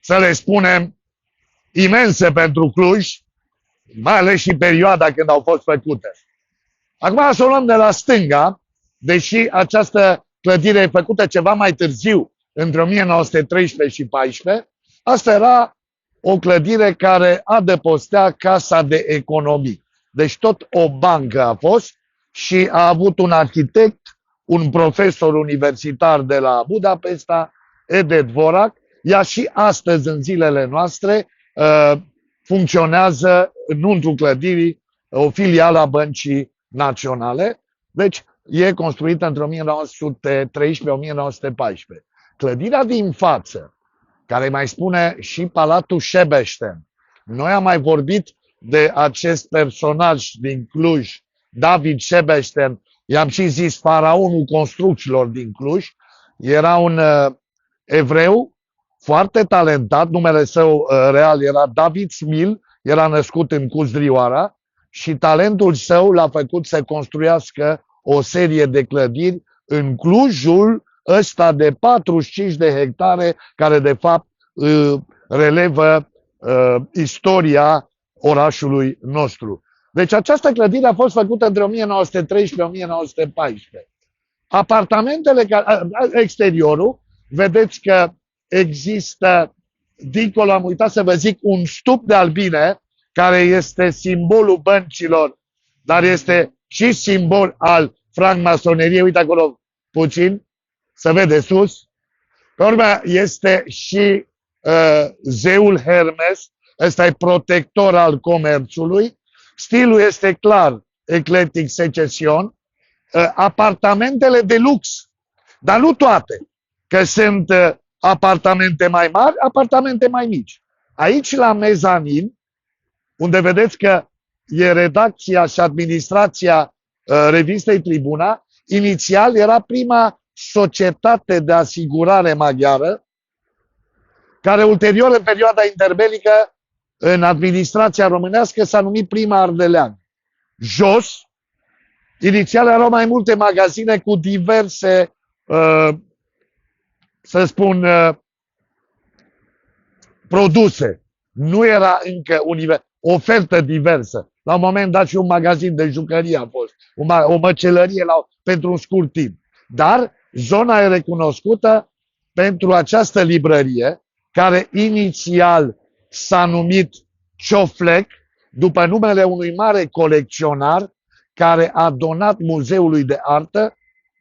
să le spunem, imense pentru Cluj, mai ales și perioada când au fost făcute. Acum să o luăm de la stânga, deși această clădire e făcută ceva mai târziu, între 1913 și 14, asta era o clădire care adăpostea Casa de Economii. Deci tot o bancă a fost și a avut un arhitect, un profesor universitar de la Budapesta, Ede Dvorak. Ea și astăzi, în zilele noastre, funcționează înăuntru clădirii o filială a Băncii Naționale. Deci e construită între 1913-1914. Clădirea din față, care mai spune și Palatul Sebeșten. Noi am mai vorbit de acest personaj din Cluj, David Sebeșten, i-am și zis faraonul construcțiilor din Cluj. Era un evreu foarte talentat, numele său real era David Smil, era născut în Cuzdrioara și talentul său l-a făcut să construiască o serie de clădiri în Clujul ăsta de 45 de hectare, care de fapt relevă istoria orașului nostru. Deci această clădire a fost făcută între 1913-1914. Apartamentele, exteriorul, vedeți că există, dincolo, am uitat să vă zic, un stup de albine, care este simbolul băncilor, dar este și simbol al francmasoneriei. Uite acolo puțin, se vede sus. Pe urmă este și zeul Hermes, ăsta e protector al comerțului. Stilul este clar, eclectic, secesion. Apartamentele de lux, dar nu toate, că sunt apartamente mai mari, apartamente mai mici. Aici, la mezanin, unde vedeți că e redacția și administrația revistei Tribuna, inițial era prima societate de asigurare maghiară, care ulterior, în perioada interbelică, în administrația românească, s-a numit Prima Ardelean. Jos, inițial erau mai multe magazine cu diverse, să spun, produse. Nu era încă ofertă diversă. La un moment dat și un magazin de jucărie a fost, o măcelărie pentru un scurt timp. Dar zona e recunoscută pentru această librărie, care inițial s-a numit Cioflec, după numele unui mare colecționar care a donat Muzeului de Artă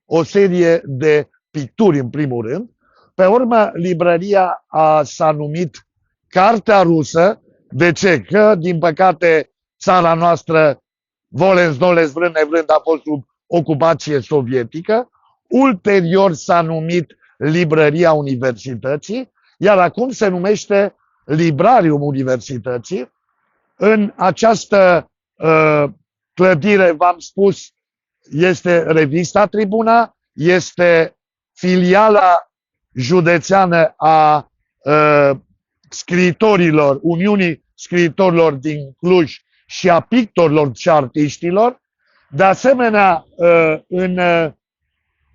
o serie de picturi, în primul rând. Pe urmă, librăria s-a numit Cartea Rusă. De ce? Că, din păcate, țara noastră, volens nolens, vrând nevrând, a fost sub ocupație sovietică. Ulterior s-a numit Librăria Universității, iar acum se numește Librarium Universității. În această clădire, v-am spus, este revista Tribuna, este filiala județeană a scriitorilor, Uniunii Scriitorilor din Cluj și a pictorilor și artiștilor. De asemenea, în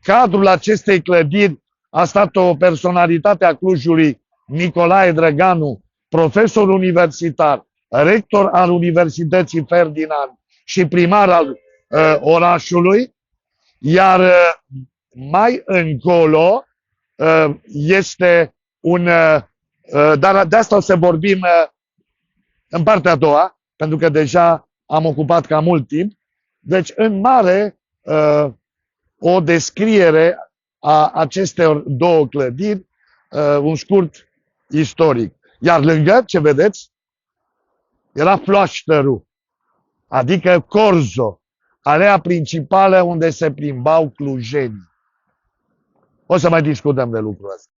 cadrul acestei clădiri a stat o personalitate a Clujului, Nicolae Drăganu, profesor universitar, rector al Universității Ferdinand și primar al orașului, iar mai încolo este un... dar de asta o să vorbim în partea a doua, pentru că deja am ocupat cam mult timp. Deci, în mare, o descriere a acestor două clădiri, un scurt istoric. Iar lângă, ce vedeți, era Floaștărul, adică Corzo, alea principală unde se plimbau clujenii. O să mai discutăm de lucrul ăsta.